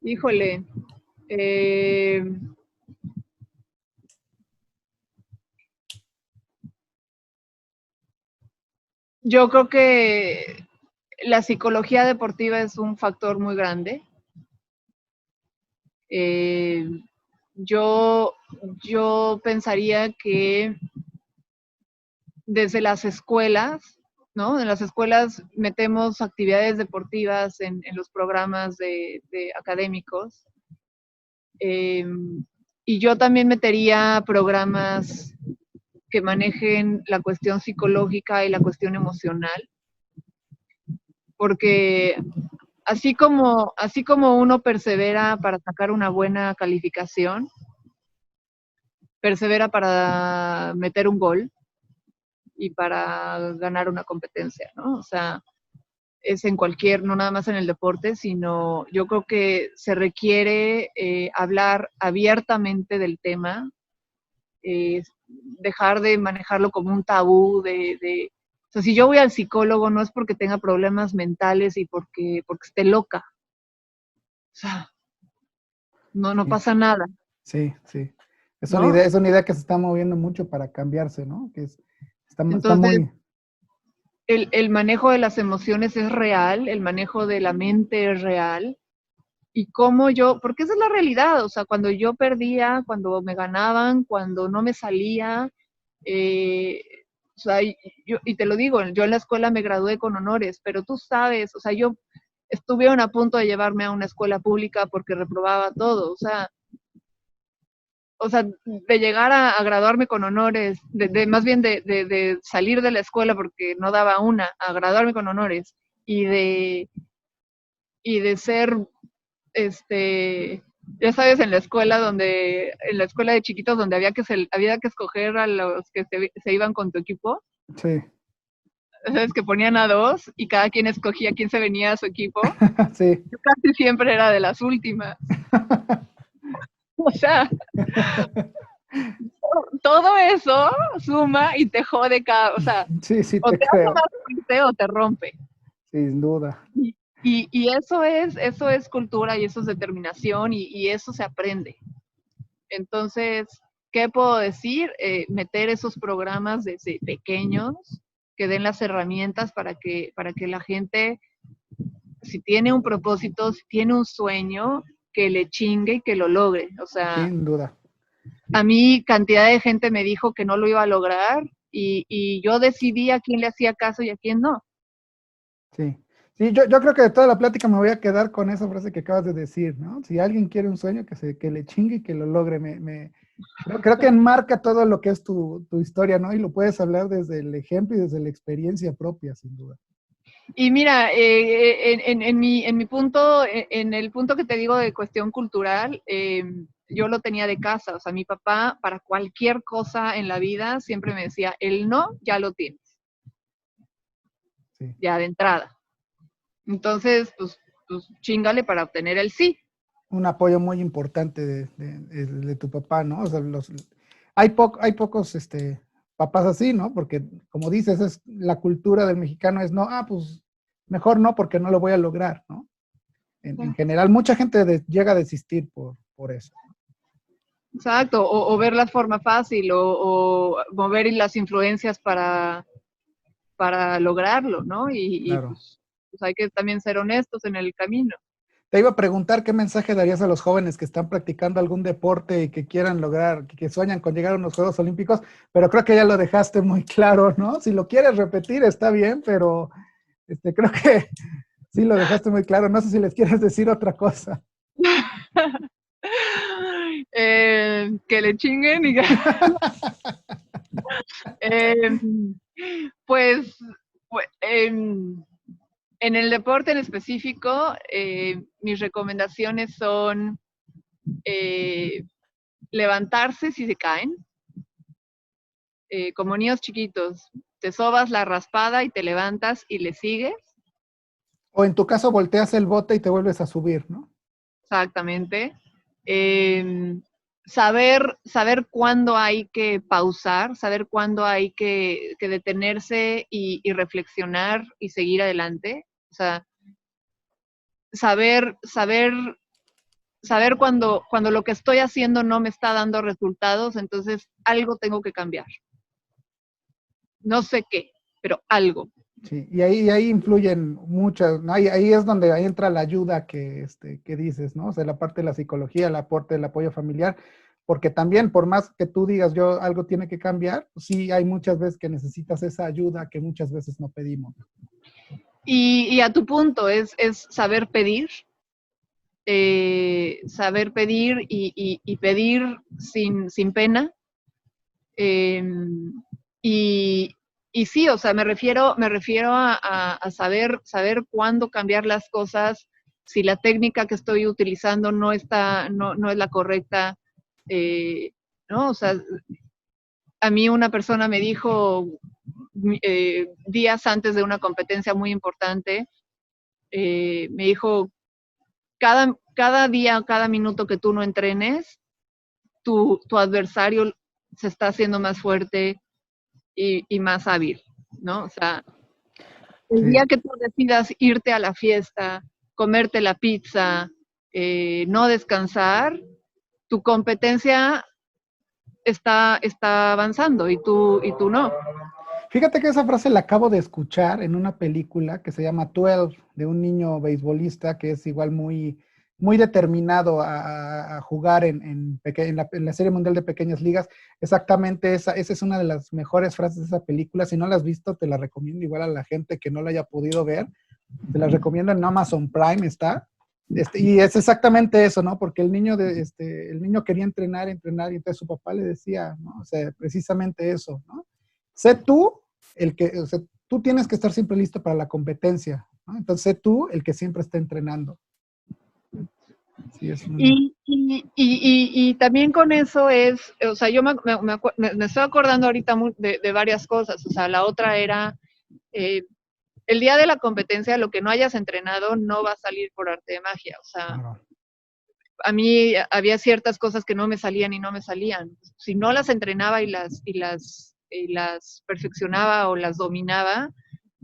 Híjole, yo creo que la psicología deportiva es un factor muy grande. Yo pensaría que desde las escuelas, ¿no? En las escuelas metemos actividades deportivas en los programas de académicos. Y yo también metería programas que manejen la cuestión psicológica y la cuestión emocional, porque así como uno persevera para sacar una buena calificación, persevera para meter un gol y para ganar una competencia, ¿no? O sea, es en cualquier, no nada más en el deporte, sino yo creo que se requiere hablar abiertamente del tema, dejar de manejarlo como un tabú, o sea, si yo voy al psicólogo no es porque tenga problemas mentales y porque esté loca. O sea, no Sí, pasa nada. sí. ¿No? Es una idea que se está moviendo mucho para cambiarse, ¿no? Está Entonces, muy... el manejo de las emociones es real, el manejo de la mente es real, y porque esa es la realidad, o sea, cuando yo perdía, cuando me ganaban, cuando no me salía, o sea, y te lo digo, yo en la escuela me gradué con honores, pero tú sabes, o sea, yo estuvieron a punto de llevarme a una escuela pública porque reprobaba todo, o sea, de llegar a graduarme con honores, más bien de salir de la escuela porque no daba una, a graduarme con honores, y de ser, ya sabes, en la escuela de chiquitos donde había que escoger a los que se iban con tu equipo, Sí. sabes que ponían a dos y cada quien escogía quién se venía a su equipo. Sí. Yo casi siempre era de las últimas. O sea, todo eso suma y te jode o sea, Sí, o te te hace creo. más fuerte o te rompe. Sin duda. Y eso es cultura y eso es determinación y eso se aprende. Entonces, ¿qué puedo decir? Meter esos programas desde pequeños que den las herramientas para que la gente, si tiene un propósito, si tiene un sueño, que le chingue y que lo logre. O sea, Sin duda. a mí cantidad de gente me dijo que no lo iba a lograr y yo decidí a quién le hacía caso y a quién no. Sí. Sí, yo creo que de toda la plática me voy a quedar con esa frase que acabas de decir, ¿no? Si alguien quiere un sueño, que le chingue y que lo logre. Creo que enmarca todo lo que es tu historia, ¿no? Y lo puedes hablar desde el ejemplo y desde la experiencia propia, sin duda. Y mira, en mi punto, en el punto que te digo de cuestión cultural, yo lo tenía de casa. O sea, mi papá, para cualquier cosa en la vida, siempre me decía, el no ya lo tienes, Sí. ya de entrada. Entonces, pues chíngale para obtener el sí. Un apoyo muy importante de tu papá, ¿no? O sea, hay pocos papás así, ¿no? Porque, como dices, es la cultura del mexicano es no, pues mejor no porque no lo voy a lograr, ¿no? En general, mucha gente llega a desistir por eso. Exacto, o ver la forma fácil, o mover las influencias para lograrlo, ¿no? Y Claro. pues hay que también ser honestos en el camino. Te iba a preguntar qué mensaje darías a los jóvenes que están practicando algún deporte y que quieran lograr, que sueñan con llegar a unos Juegos Olímpicos, pero creo que ya lo dejaste muy claro, ¿no? Si lo quieres repetir está bien, pero creo que sí lo dejaste muy claro. No sé si les quieres decir otra cosa. Que le chinguen y eh, pues, pues en el deporte en específico, mis recomendaciones son levantarse si se caen, como niños chiquitos, te sobas la raspada y te levantas y le sigues. O en tu caso volteas el bote y te vuelves a subir, ¿no? Exactamente. Saber cuándo hay que pausar, saber cuándo hay que detenerse y reflexionar y seguir adelante. O sea, saber cuando lo que estoy haciendo no me está dando resultados, entonces algo tengo que cambiar. No sé qué, pero algo. Sí, y ahí influyen muchas, ¿no? Ahí es donde ahí entra la ayuda que dices, ¿no? O sea, la parte de la psicología, el aporte del apoyo familiar, porque también, por más que tú digas, yo algo tiene que cambiar, pues sí hay muchas veces que necesitas esa ayuda que muchas veces no pedimos. Y a tu punto, es saber pedir y pedir sin pena. Eh, y, y sí, o sea, me refiero a saber cuándo cambiar las cosas, si la técnica que estoy utilizando no es la correcta, ¿no? O sea, a mí una persona me dijo días antes de una competencia muy importante, me dijo, cada día, cada minuto que tú no entrenes, tu adversario se está haciendo más fuerte y más hábil, ¿no? O sea, el Sí. día que tú decidas irte a la fiesta, comerte la pizza, no descansar, tu competencia está avanzando y tú no. Fíjate que esa frase la acabo de escuchar en una película que se llama 12, de un niño beisbolista que es igual muy determinado a jugar en la Serie Mundial de Pequeñas Ligas. Exactamente esa es una de las mejores frases de esa película. Si no la has visto, te la recomiendo igual a la gente que no la haya podido ver. Te la recomiendo en Amazon Prime, está. Y es exactamente eso, ¿no? Porque el niño quería entrenar, y entonces su papá le decía, ¿no? O sea, precisamente eso, ¿no? Sé tú o sea, tú tienes que estar siempre listo para la competencia, ¿no? Entonces sé tú el que siempre está entrenando. Sí, Y también con eso es, o sea, yo me estoy acordando ahorita de varias cosas. O sea, la otra era, el día de la competencia, lo que no hayas entrenado no va a salir por arte de magia. O sea, claro. a mí había ciertas cosas que no me salían y no me salían. Si no las entrenaba y las perfeccionaba o las dominaba,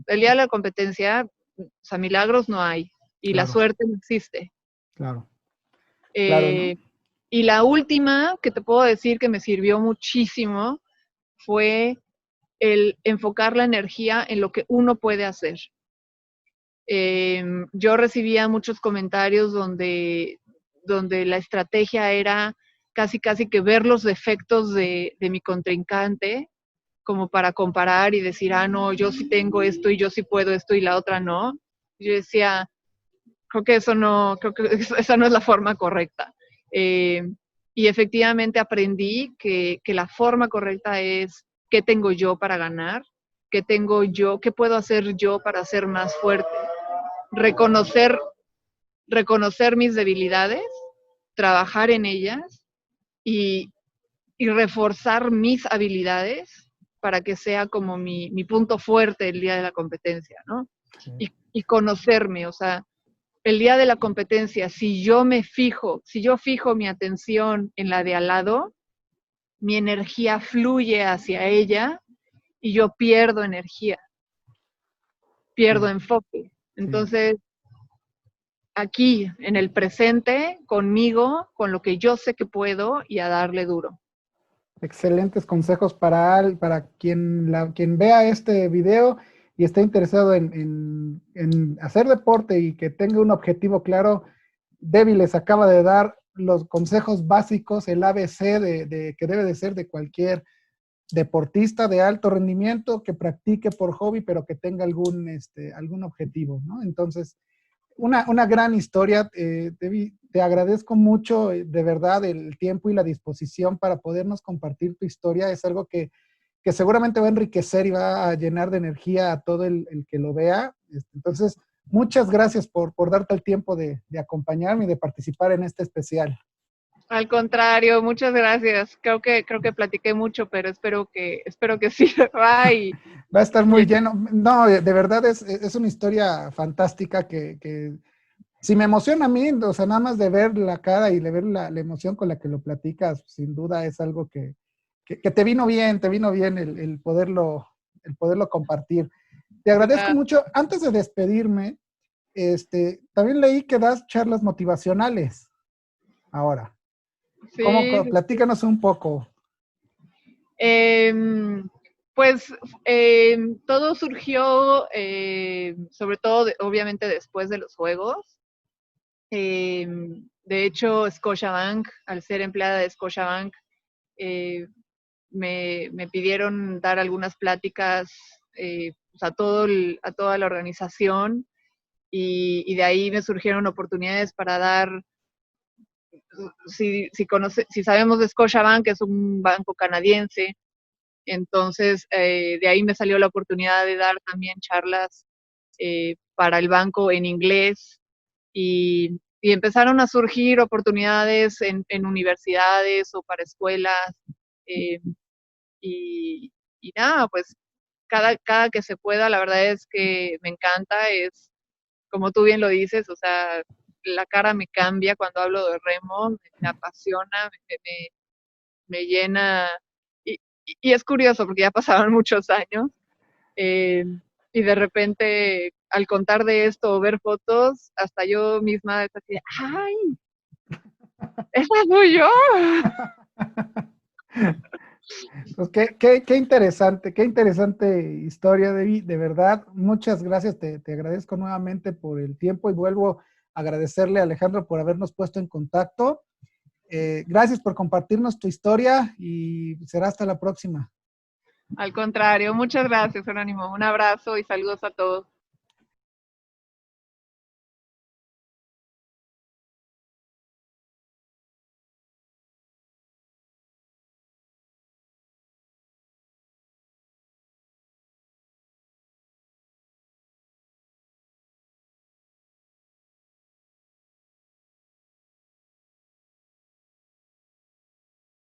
el día de la competencia, o sea, milagros no hay y la Claro, suerte no existe. claro, claro, ¿no? Eh, y la última que te puedo decir que me sirvió muchísimo fue el enfocar la energía en lo que uno puede hacer. Yo recibía muchos comentarios donde la estrategia era casi que ver los defectos de mi contrincante como para comparar y decir, no, yo sí tengo esto y yo sí puedo esto y la otra no. Yo decía, creo que esa no es la forma correcta. Y efectivamente aprendí que la forma correcta es qué tengo yo para ganar qué tengo yo, qué puedo hacer yo para ser más fuerte. Reconocer mis debilidades, trabajar en ellas y reforzar mis habilidades para que sea como mi punto fuerte el día de la competencia, ¿no? Sí. Y conocerme, o sea, el día de la competencia, si yo fijo mi atención en la de al lado, mi energía fluye hacia ella y yo pierdo energía, pierdo enfoque. Entonces, aquí, en el presente, conmigo, con lo que yo sé que puedo y a darle duro. Excelentes consejos para quien vea este video y esté interesado en hacer deporte y que tenga un objetivo claro. Debbie les acaba de dar los consejos básicos, el ABC que debe de ser de cualquier deportista de alto rendimiento que practique por hobby, pero que tenga algún objetivo, ¿no? Entonces, una gran historia. Debbie, te agradezco mucho, de verdad, el tiempo y la disposición para podernos compartir tu historia. Es algo que seguramente va a enriquecer y va a llenar de energía a todo el que lo vea. Entonces, muchas gracias por darte el tiempo de acompañarme y de participar en este especial. Al contrario, muchas gracias. Creo que platiqué mucho, pero espero que sirva y va a estar muy lleno. No, de verdad es una historia fantástica que si me emociona a mí, o sea, nada más de ver la cara y de ver la emoción con la que lo platicas, sin duda es algo que te vino bien el poderlo compartir. Te agradezco mucho. Antes de despedirme, también leí que das charlas motivacionales ahora. Sí, platícanos un poco. Pues todo surgió, sobre todo, obviamente, después de los Juegos. De hecho, Scotiabank, al ser empleada de Scotiabank, me pidieron dar algunas pláticas pues a toda la organización y de ahí me surgieron oportunidades para dar, si sabemos de Scotiabank, que es un banco canadiense. Entonces, de ahí me salió la oportunidad de dar también charlas para el banco en inglés y empezaron a surgir oportunidades en universidades o para escuelas y nada, pues cada que se pueda, la verdad es que me encanta, es como tú bien lo dices, o sea, la cara me cambia cuando hablo de remo, me apasiona, me llena. Y es curioso porque ya pasaron muchos años y de repente al contar de esto o ver fotos, hasta yo misma es así de, ¡ay! ¡Esa soy yo! Pues qué interesante historia, Debbie, de verdad. Muchas gracias, te agradezco nuevamente por el tiempo y vuelvo a agradecerle a Alejandro por habernos puesto en contacto. Gracias por compartirnos tu historia y será hasta la próxima. Al contrario, muchas gracias, Jerónimo. Un abrazo y saludos a todos.